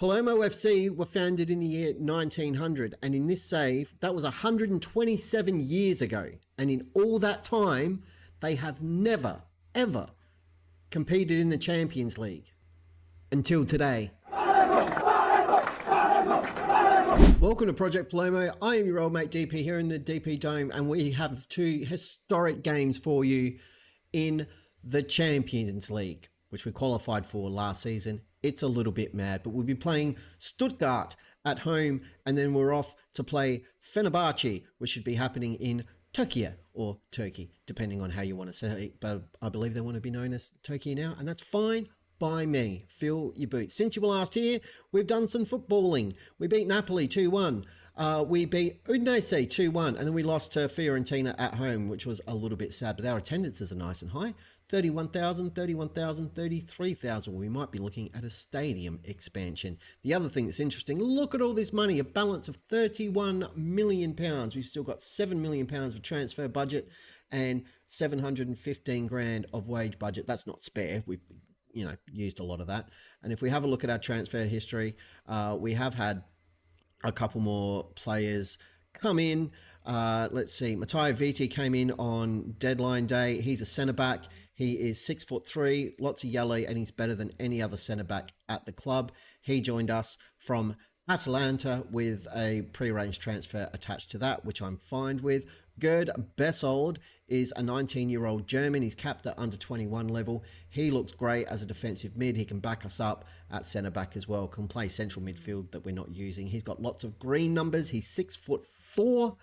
Palermo FC were founded in the year 1900, and in this save, that was 127 years ago. And in all that time, they have never, ever competed in the Champions League until today. Welcome to Project Palermo. I am your old mate DP here in the DP Dome, and we have two historic games for you in the Champions League, which we qualified for last season. It's a little bit mad, but we'll be playing Stuttgart at home, and then we're off to play Fenerbahce, which should be happening in Turkey, or Turkey, depending on how you want to say it. But I believe they want to be known as Turkey now, and that's fine by me. Fill your boots. Since you were last here, we've done some footballing. We beat Napoli 2-1. We beat Udinese 2-1, and then we lost to Fiorentina at home, which was a little bit sad, but our attendances are nice and high. 31,000, 31,000, 33,000. We might be looking at a stadium expansion. The other thing that's interesting, look at all this money, a balance of £31 million. We've still got £7 million of transfer budget and 715 grand of wage budget. That's not spare. We've used a lot of that. And if we have a look at our transfer history, we have had a couple more players come in. Let's see. Matteo Viti came in on deadline day. He's a centre back. He is 6'3", lots of yellow, and he's better than any other centre back at the club. He joined us from Atalanta with a pre-arranged transfer attached to that, which I'm fine with. Gerd Bessold is a 19-year-old German. He's capped at under 21 level. He looks great as a defensive mid. He can back us up at centre back as well. Can play central midfield that we're not using. He's got lots of green numbers. He's 6'4"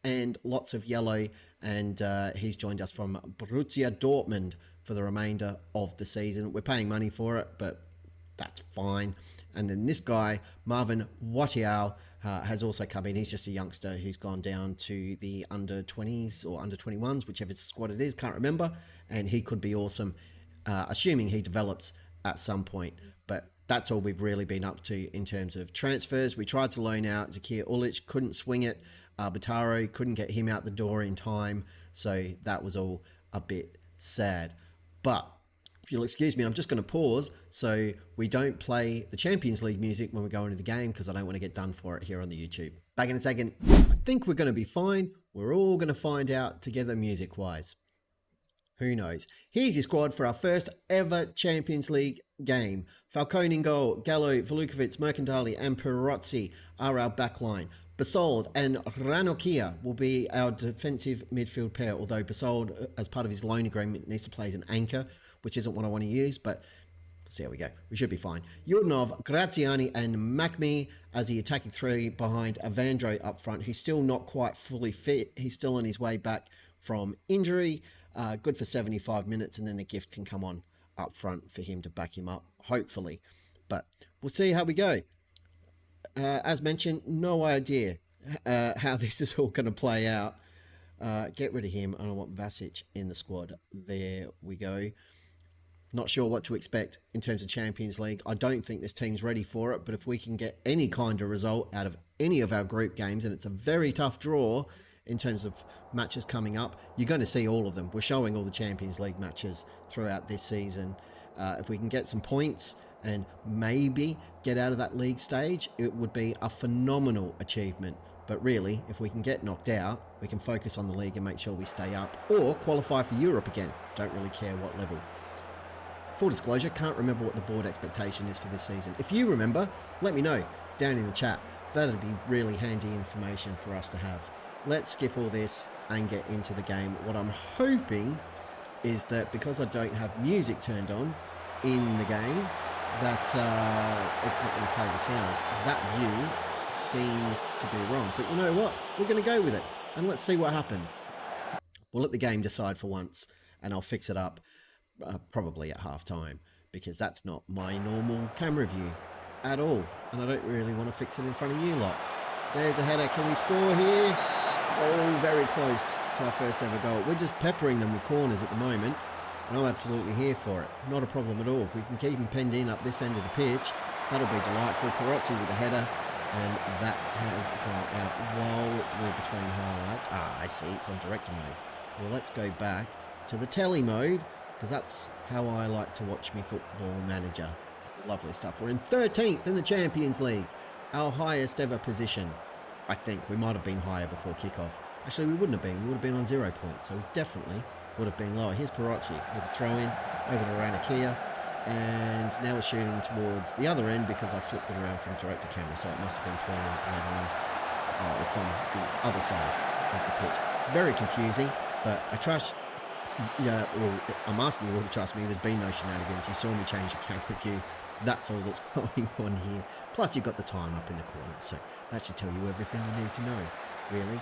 and lots of yellow. And he's joined us from Borussia Dortmund for the remainder of the season. We're paying money for it, but that's fine. And then this guy, Marvin Watiao, has also come in. He's just a youngster who's gone down to the under 20s or under 21s, whichever squad it is, can't remember. And he could be awesome, assuming he develops at some point. But that's all we've really been up to in terms of transfers. We tried to loan out Zakir Ulic, couldn't swing it. Bataro couldn't get him out the door in time. So that was all a bit sad. But if you'll excuse me, I'm just going to pause so we don't play the Champions League music when we go into the game, because I don't want to get done for it here on the YouTube. Back in a second. I think we're going to be fine. We're all going to find out together music-wise. Who knows? Here's your squad for our first ever Champions League game. Falcone in goal, Gallo, Velukovic, Mercandali and Perozzi are our backline. Basold and Ranocchia will be our defensive midfield pair, although Basold, as part of his loan agreement, needs to play as an anchor, which isn't what I want to use, but see how we go. We should be fine. Yudnov, Graziani and Makmi as the attacking three behind Avandro up front. He's still not quite fully fit. He's still on his way back from injury. Good for 75 minutes, and then the gift can come on up front for him to back him up, hopefully. But we'll see how we go. As mentioned, no idea how this is all going to play out. Get rid of him, and I want Vasic in the squad. There we go. Not sure what to expect in terms of Champions League. I don't think this team's ready for it, but if we can get any kind of result out of any of our group games, and it's a very tough draw in terms of matches coming up, you're going to see all of them. We're showing all the Champions League matches throughout this season. If we can get some points and maybe get out of that league stage, it would be a phenomenal achievement. But really, if we can get knocked out, we can focus on the league and make sure we stay up, or qualify for Europe again. Don't really care what level. Full disclosure, can't remember what the board expectation is for this season. If you remember, let me know down in the chat. That'd be really handy information for us to have. Let's skip all this and get into the game. What I'm hoping is that because I don't have music turned on in the game, that it's not going to play the sounds. That view seems to be wrong. But you know what? We're going to go with it, and let's see what happens. We'll let the game decide for once, and I'll fix it up probably at half-time, because that's not my normal camera view at all, and I don't really want to fix it in front of you lot. There's a header. Can we score here? Oh, very close to our first ever goal. We're just peppering them with corners at the moment, and I'm absolutely here for it. Not a problem at all. If we can keep them penned in up this end of the pitch, that'll be delightful. Perozzi with a header, and that has gone out while we're between highlights. I see, it's on director mode. Well, let's go back to the telly mode, because that's how I like to watch me Football Manager. Lovely stuff. We're in 13th in the Champions League, our highest ever position. I think we might have been higher before kickoff. Actually, we wouldn't have been. We would have been on 0 points, so we definitely would have been lower. Here's Perotti with a throw in over to Ranakia, and now we're shooting towards the other end because I flipped it around from direct to camera, so it must have been playing later on from the other side of the pitch. Very confusing, but I trust. Yeah, well, I'm asking you all to trust me. There's been no shenanigans. You saw me change the camera view. That's all that's going on here. Plus, you've got the time up in the corner, so that should tell you everything you need to know, really.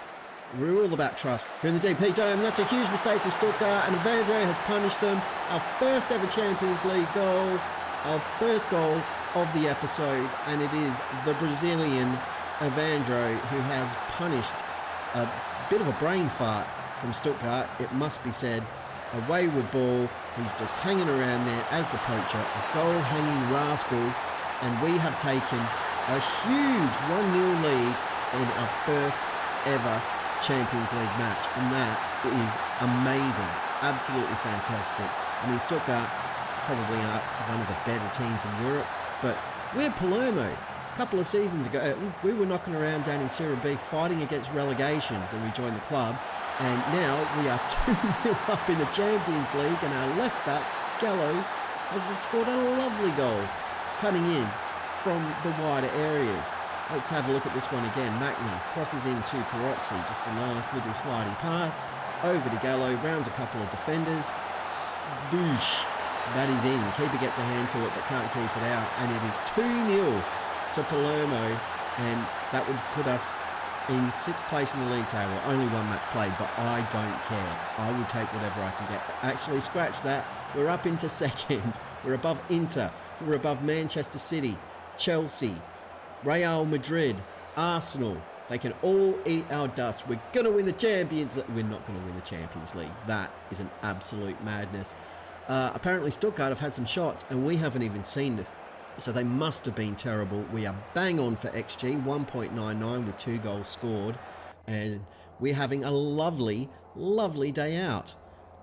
We're all about trust here in the DP Dome. That's a huge mistake from Stuttgart, and Evandro has punished them. Our first ever Champions League goal, our first goal of the episode, and it is the Brazilian Evandro who has punished a bit of a brain fart from Stuttgart, it must be said. A wayward ball, he's just hanging around there as the poacher, a goal-hanging rascal, and we have taken a huge 1-0 lead in our first ever Champions League match, and that is amazing, absolutely fantastic. I mean, Stuttgart probably are one of the better teams in Europe, but we're Palermo. A couple of seasons ago, we were knocking around down in Serie B, fighting against relegation when we joined the club. And now we are 2-0 up in the Champions League, and our left back, Gallo, has just scored a lovely goal, cutting in from the wider areas. Let's have a look at this one again. Magna crosses into Perotti, just a nice little slidey pass, over to Gallo, rounds a couple of defenders, spoosh, that is in. Keeper gets a hand to it, but can't keep it out, and it is 2-0 to Palermo, and that would put us in 6th place in the league table. Only one match played, but I don't care. I will take whatever I can get. Actually, scratch that. We're up into 2nd. We're above Inter. We're above Manchester City, Chelsea, Real Madrid, Arsenal. They can all eat our dust. We're going to win the Champions League. We're not going to win the Champions League. That is an absolute madness. Apparently, Stuttgart have had some shots, and we haven't even seen it. So they must have been terrible. We are bang on for XG, 1.99 with 2 goals scored. And we're having a lovely, lovely day out.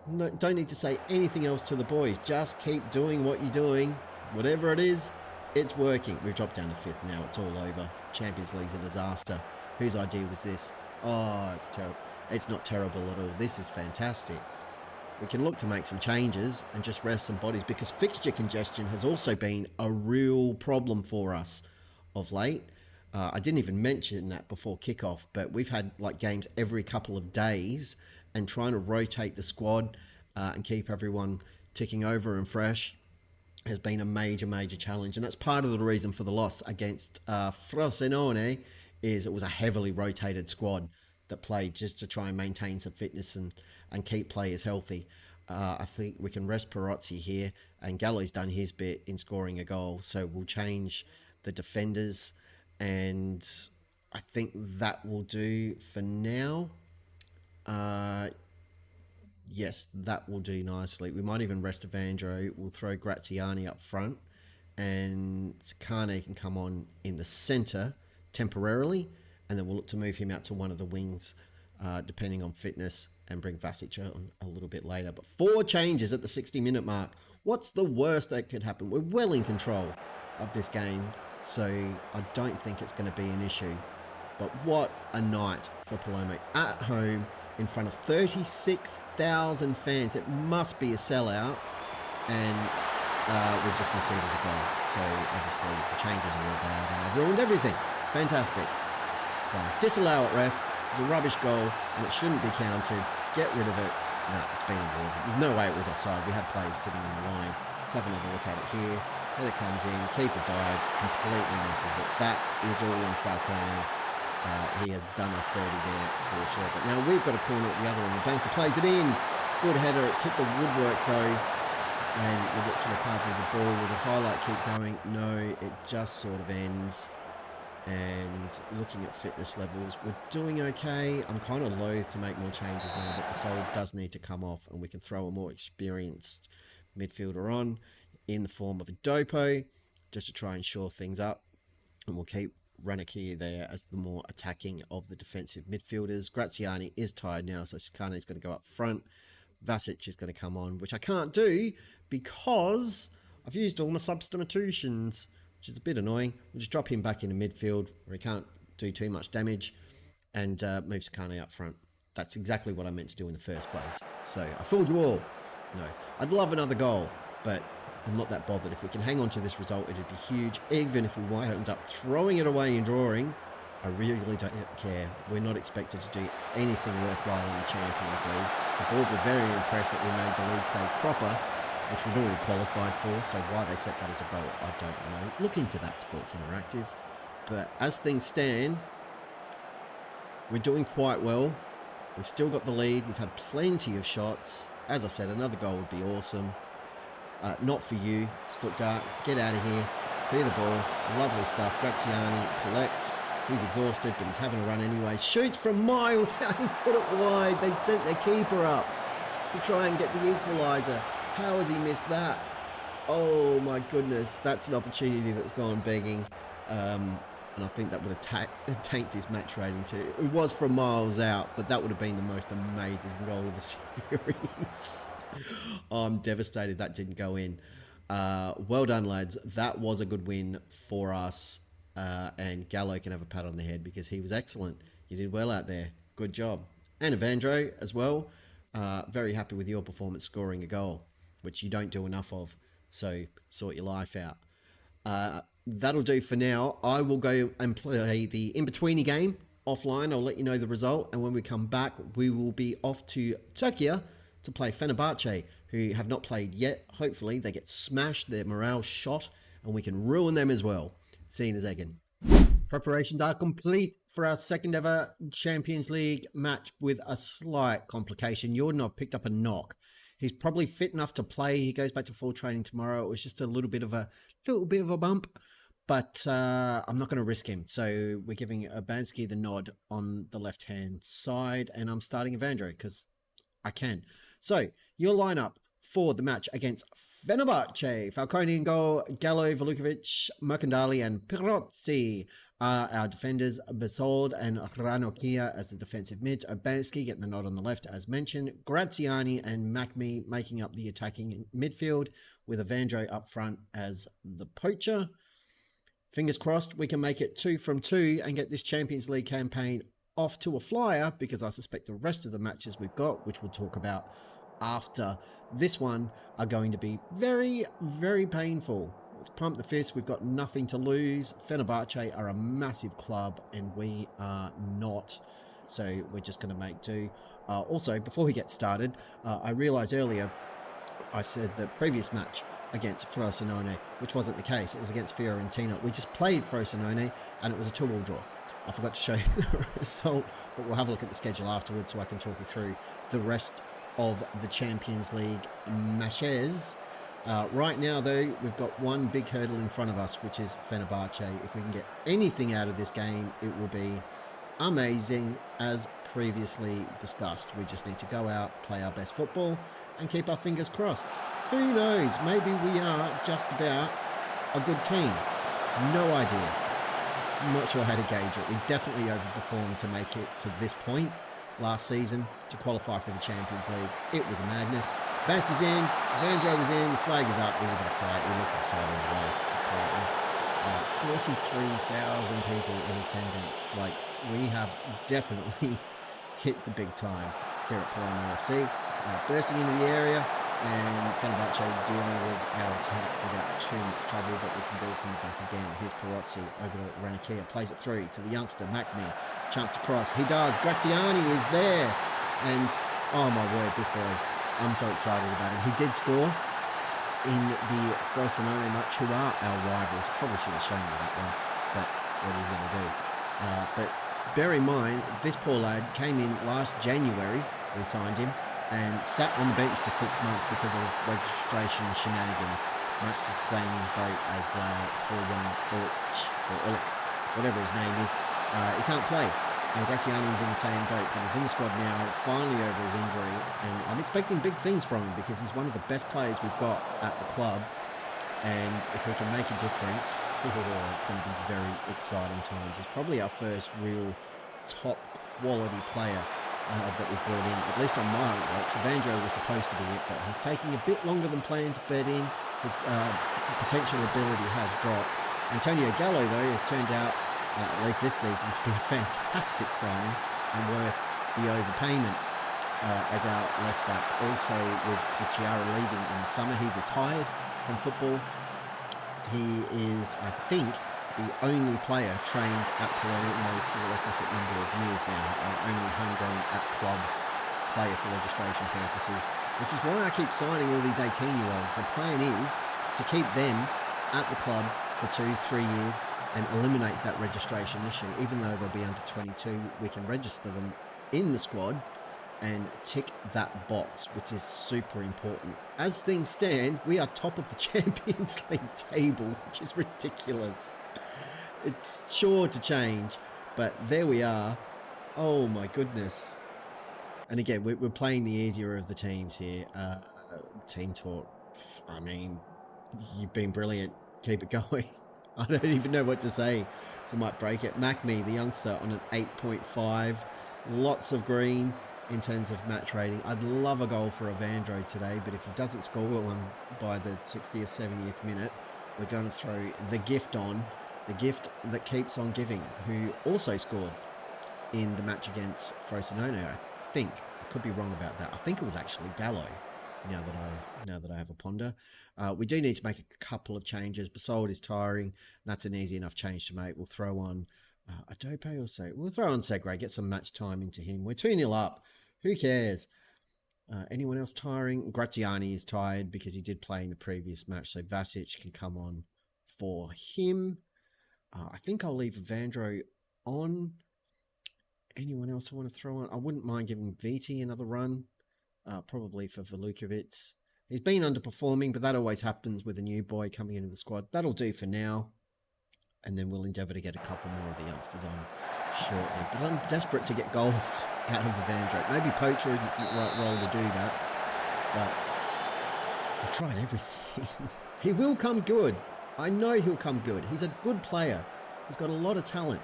No, don't need to say anything else to the boys. Just keep doing what you're doing. Whatever it is, it's working. We've dropped down to 5th now. It's all over. Champions League's a disaster. Whose idea was this? Oh, it's terrible. It's not terrible at all. This is fantastic. We can look to make some changes and just rest some bodies, because fixture congestion has also been a real problem for us of late. I didn't even mention that before kickoff, but we've had like games every couple of days, and trying to rotate the squad and keep everyone ticking over and fresh has been a major, major challenge. And that's part of the reason for the loss against Frosinone, is it was a heavily rotated squad that played just to try and maintain some fitness and keep players healthy. I think we can rest Perotti here, and Gallo's done his bit in scoring a goal, so we'll change the defenders, and I think that will do for now. Yes, that will do nicely. We might even rest Evandro. We'll throw Graziani up front, and Kane can come on in the centre temporarily, and then we'll look to move him out to one of the wings, depending on fitness, and bring Vasic on a little bit later. But 4 changes at the 60-minute mark. What's the worst that could happen? We're well in control of this game, so I don't think it's going to be an issue. But what a night for Palermo. At home, in front of 36,000 fans. It must be a sellout, and we've just conceded a goal. So obviously the changes are all bad, and I've ruined everything. Fantastic. It's fine. Disallow it, ref. It's a rubbish goal, and it shouldn't be counted. Get rid of it. No, it's been awarded. There's no way it was offside. We had players sitting on the line. Let's have another look at it here. Header comes in, keeper dives, completely misses it. That is all in Falcone. He has done us dirty there for sure. But now we've got a corner at the other end. The Banksman plays it in. Good header. It's hit the woodwork though. And we look to recover the ball. Will the highlight keep going? No, it just sort of ends. And looking at fitness levels, we're doing okay. I'm kind of loath to make more changes now, but the soul does need to come off, and we can throw a more experienced midfielder on in the form of a Dopo, just to try and shore things up. And we'll keep Ranakia there as the more attacking of the defensive midfielders. Graziani is tired now, so Skane's is going to go up front. Vasic is going to come on, which I can't do because I've used all my substitutions, which is a bit annoying. We'll just drop him back into midfield where he can't do too much damage and move Sakane up front. That's exactly what I meant to do in the first place. So I fooled you all. No, I'd love another goal, but I'm not that bothered. If we can hang on to this result, it'd be huge. Even if we wind up throwing it away and drawing, I really don't care. We're not expected to do anything worthwhile in the Champions League. The board were very impressed that we made the league stage proper, which we'd already qualified for, so why they set that as a goal, I don't know. Look into that, Sports Interactive. But as things stand, we're doing quite well. We've still got the lead. We've had plenty of shots. As I said, another goal would be awesome. Not for you, Stuttgart. Get out of here. Clear the ball. Lovely stuff. Graziani collects. He's exhausted, but he's having a run anyway. Shoots from miles. He's put it wide. They'd sent their keeper up to try and get the equaliser. How has he missed that? Oh my goodness. That's an opportunity that's gone begging. And I think that would have tanked his match rating too. It was from miles out, but that would have been the most amazing goal of the series. Oh, I'm devastated that didn't go in. Well done, lads. That was a good win for us. And Gallo can have a pat on the head because he was excellent. You did well out there. Good job. And Evandro as well. Very happy with your performance scoring a goal, which you don't do enough of. So sort your life out. That'll do for now. I will go and play the in-betweeny game offline. I'll let you know the result. And when we come back, we will be off to Turkey to play Fenerbahce, who have not played yet. Hopefully they get smashed, their morale shot, and we can ruin them as well. See you in a second. Preparations are complete for our second ever Champions League match with a slight complication. Jordanov picked up a knock. He's probably fit enough to play. He goes back to full training tomorrow. It was just a little bit of a bump, but I'm not going to risk him. So we're giving Urbanski the nod on the left-hand side, and I'm starting Evandro because I can. So your lineup for the match against Fenerbahce: Falcone in goal, Gallo, Velukovic, Mercandali, and Pirozzi are our defenders. Besold and Ranocchia as the defensive mid. Urbanski getting the nod on the left, as mentioned. Graziani and Macmi making up the attacking midfield, with Evandro up front as the poacher. Fingers crossed we can make it 2 from 2 and get this Champions League campaign off to a flyer, because I suspect the rest of the matches we've got, which we'll talk about after this one, are going to be very, very painful. Let's pump the fist. We've got nothing to lose. Fenerbahce are a massive club and we are not. So we're just going to make do. Also, before we get started, I realised earlier I said the previous match against Frosinone, which wasn't the case. It was against Fiorentina. We just played Frosinone and it was a 2-2 draw. I forgot to show you the result, but we'll have a look at the schedule afterwards so I can talk you through the rest of the Champions League matches. Right now, though, we've got one big hurdle in front of us, which is Fenerbahce. If we can get anything out of this game, it will be amazing, as previously discussed. We just need to go out, play our best football, and keep our fingers crossed. Who knows? Maybe we are just about a good team. No idea. I'm not sure how to gauge it. We definitely overperformed to make it to this point last season to qualify for the Champions League. It was a madness. Baski's in, Vandro was in, the flag is up. He was offside. He looked offside all the way, just quietly. 43,000 people in attendance. Like, we have definitely hit the big time here at Palermo FC. Bursting into the area, and Fenerbahce dealing with our attack without too much trouble, but we can build from the back again. Here's Pirozzi over to Ranocchia, plays it through to the youngster, Macmi. Chance to cross. He does. Graziani is there. And, oh my word, this boy, I'm so excited about him. He did score in the Frosinone match, who are our rivals. Probably should have shown you that one, but what are you going to do? But bear in mind, this poor lad came in last January. We signed him and sat on the bench for 6 months because of registration shenanigans. Much the same boat as poor young Ulic, whatever his name is. He can't play. And Graziani was in the same boat, but he's in the squad now, finally over his injury. And I'm expecting big things from him because he's one of the best players we've got at the club. And if he can make a difference, it's going to be very exciting times. He's probably our first real top quality player that we brought in, at least on my watch. Evandro was supposed to be it, but he's taking a bit longer than planned to bed in. his potential ability has dropped. Antonio Gallo, though, has turned out, at least this season, to be a fantastic signing and worth the overpayment as our left back. Also, with Di Chiara leaving in the summer, he retired from football. He is, I think, the only player trained at Palermo for the requisite number of years now, only homegrown at club player for registration purposes, which is why I keep signing all these 18-year-olds. The plan is to keep them at the club for 2-3 years and eliminate that registration issue. Even though they'll be under 22, we can register them in the squad and tick that box, which is super important. As things stand, we are top of the Champions League table, which is ridiculous. It's sure to change, but there we are. Oh my goodness. And again, we're playing the easier of the teams here. Team talk, I mean, you've been brilliant. Keep it going. I don't even know what to say, so I might break it. Macme, the youngster, on an 8.5. Lots of green in terms of match rating. I'd love a goal for Evandro today, but if he doesn't score one by the 60th, 70th minute, we're going to throw the gift on, the gift that keeps on giving, who also scored in the match against Frosinone, I think. I could be wrong about that. I think it was actually Gallo, now that I have a ponder. We do need to make a couple of changes. Basold is tiring. That's an easy enough change to make. We'll throw on Adope or so. We'll throw on Segre, get some match time into him. We're 2-0 up. Who cares? Anyone else tiring? Graziani is tired because he did play in the previous match, so Vasic can come on for him. I think I'll leave Evandro on. Anyone else I want to throw on? I wouldn't mind giving Viti another run, probably for Velukovic. He's been underperforming, but that always happens with a new boy coming into the squad. That'll do for now. And then we'll endeavour to get a couple more of the youngsters on shortly. But I'm desperate to get goals out of Evandro. Maybe Poacher isn't the right role to do that. But I've tried everything. He will come good. I know he'll come good. He's a good player. He's got a lot of talent.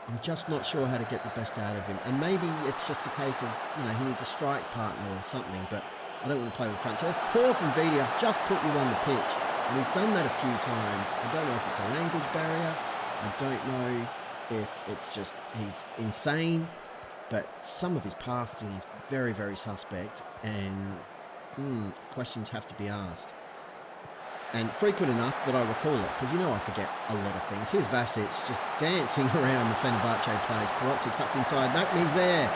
I'm just not sure how to get the best out of him. And maybe it's just a case of, he needs a strike partner or something. But I don't want to play with the front. So that's poor from Vidi. I've just put you on the pitch. And he's done that a few times. I don't know if it's a language barrier. I don't know if it's just he's insane. But some of his passing is very, very suspect. And questions have to be asked. And frequent enough that I recall it. Because I forget a lot of things. Here's Vasic just dancing around the Fenerbahce players. Perotti cuts inside. Macme's there.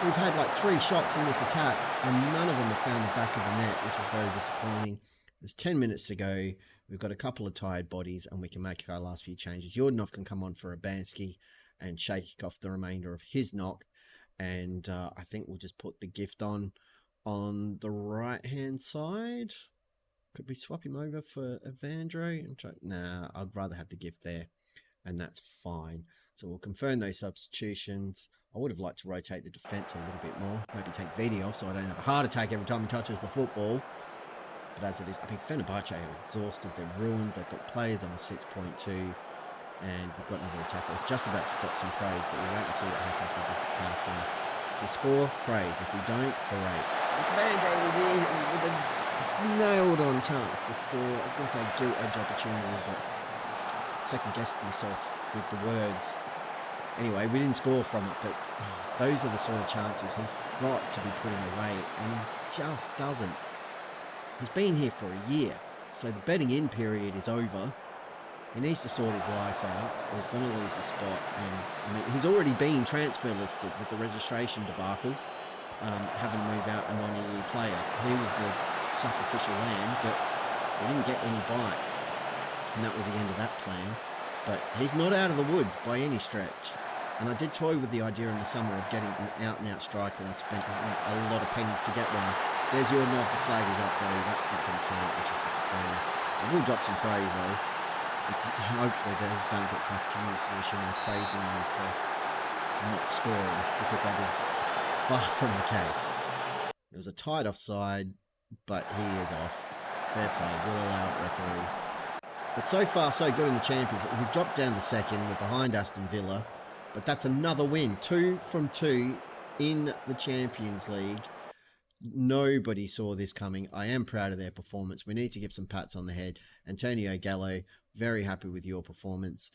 We've had like 3 shots in this attack. And none of them have found the back of the net. Which is very disappointing. There's 10 minutes to go. We've got a couple of tired bodies and we can make our last few changes. Jordanov can come on for Abansky and shake off the remainder of his knock. And I think we'll just put the gift on the right-hand side. Could we swap him over for Evandro? Nah, I'd rather have the gift there. And that's fine. So we'll confirm those substitutions. I would have liked to rotate the defence a little bit more. Maybe take Vidi off so I don't have a heart attack every time he touches the football. But as it is, I think Fenerbahce are exhausted. They're ruined. They've got players on a 6.2. And we've got another attacker. We're just about to drop some praise, but we'll wait and see what happens with this attack. And if we score, praise. If we don't, great. Evandro was here with a nailed-on chance to score. I was going to say gilt-edge opportunity, but second-guessed myself with the words. Anyway, we didn't score from it, but those are the sort of chances he's got to be putting away, and he just doesn't. He's been here for a year, so the bedding in period is over. He needs to sort his life out, or he's going to lose his spot. And he's already been transfer listed with the registration debacle, having to move out a non-EU player. He was the sacrificial lamb, but we didn't get any bites, and that was the end of that plan. But he's not out of the woods by any stretch. And I did toy with the idea in the summer of getting an out-and-out striker and spent a lot of pennies to get one. There's Jordanov, the flag is up though. That's not going to count, which is disappointing. I will drop some praise though. Hopefully they don't get confused and we shouldn't be praising them for not scoring, because that is far from the case. It was a tight offside, but he is off. Fair play, we'll allow it, referee. But so far so good in the Champions. We've dropped down to second. We're behind Aston Villa. But that's another win. 2 from 2 in the Champions League. Nobody saw this coming. I am proud of their performance. We need to give some pats on the head. Antonio Gallo, very happy with your performance.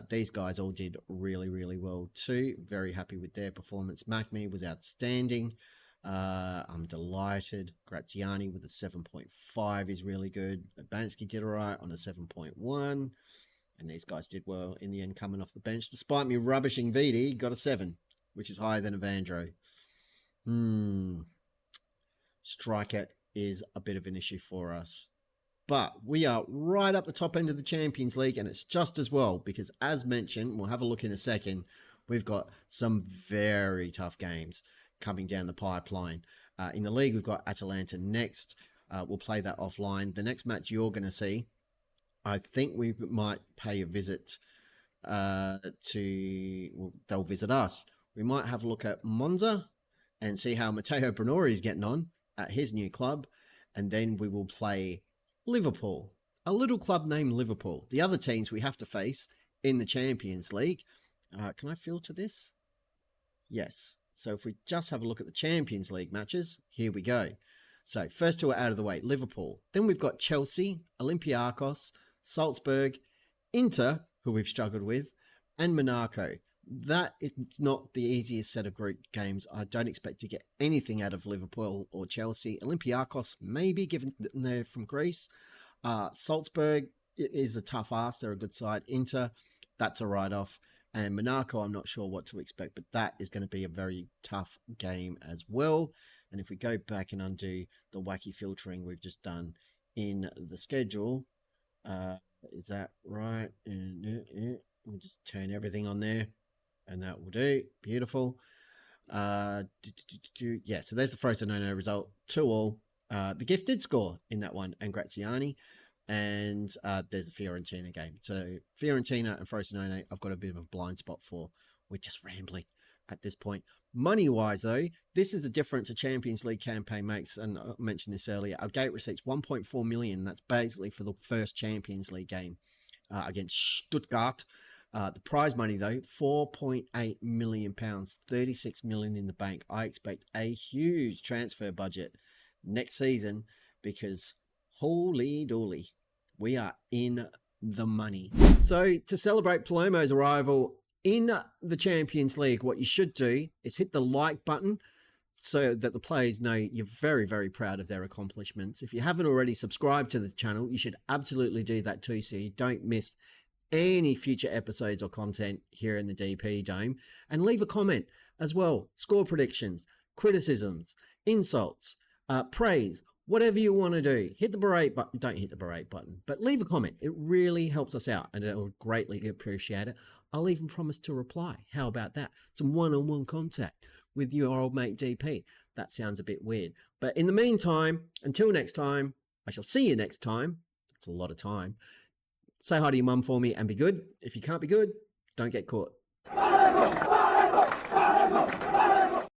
These guys all did really, really well too. Very happy with their performance. Macme was outstanding. I'm delighted. Graziani with a 7.5 is really good. Bansky did all right on a 7.1. And these guys did well in the end coming off the bench. Despite me rubbishing Vidi, got a 7, which is higher than Evandro. Striker is a bit of an issue for us. But we are right up the top end of the Champions League, and it's just as well because, as mentioned, we'll have a look in a second, we've got some very tough games coming down the pipeline. In the league, we've got Atalanta next. We'll play that offline. The next match you're going to see, I think we might pay a visit they'll visit us. We might have a look at Monza and see how Matteo Brenori is getting on at his new club. And then we will play Liverpool, a little club named Liverpool. The other teams we have to face in the Champions League. Can I filter this? Yes. So if we just have a look at the Champions League matches, here we go. So first two are out of the way, Liverpool. Then we've got Chelsea, Olympiacos, Salzburg, Inter, who we've struggled with, and Monaco. That is not the easiest set of group games. I don't expect to get anything out of Liverpool or Chelsea. Olympiacos, maybe, given they're from Greece. Salzburg is a tough ask. They're a good side. Inter, that's a write-off. And Monaco, I'm not sure what to expect, but that is going to be a very tough game as well. And if we go back and undo the wacky filtering we've just done in the schedule, is that right? We'll just turn everything on there. And that will do. Beautiful. Yeah, so there's the Frosinone result. 2-2. The Gift did score in that one, and Graziani. And there's the Fiorentina game. So Fiorentina and Frosinone, I've got a bit of a blind spot for. We're just rambling at this point. Money-wise, though, this is the difference a Champions League campaign makes. And I mentioned this earlier. Our gate receipts, 1.4 million. That's basically for the first Champions League game against Stuttgart. The prize money, though, £4.8 million, 36 million in the bank. I expect a huge transfer budget next season because holy dooly, we are in the money. So to celebrate Palermo's arrival in the Champions League, what you should do is hit the like button so that the players know you're very, very proud of their accomplishments. If you haven't already subscribed to the channel, you should absolutely do that too so you don't miss any future episodes or content here in the DP Dome, and leave a comment as well. Score predictions, criticisms, insults, praise, whatever you want to do. Hit the berate button. Don't hit the berate button, but leave a comment. It really helps us out and it will greatly appreciate it. I'll even promise to reply. How about that? Some one-on-one contact with your old mate DP. That sounds a bit weird. But in the meantime, until next time, I shall see you next time. That's a lot of time. Say hi to your mum for me and be good. If you can't be good, don't get caught.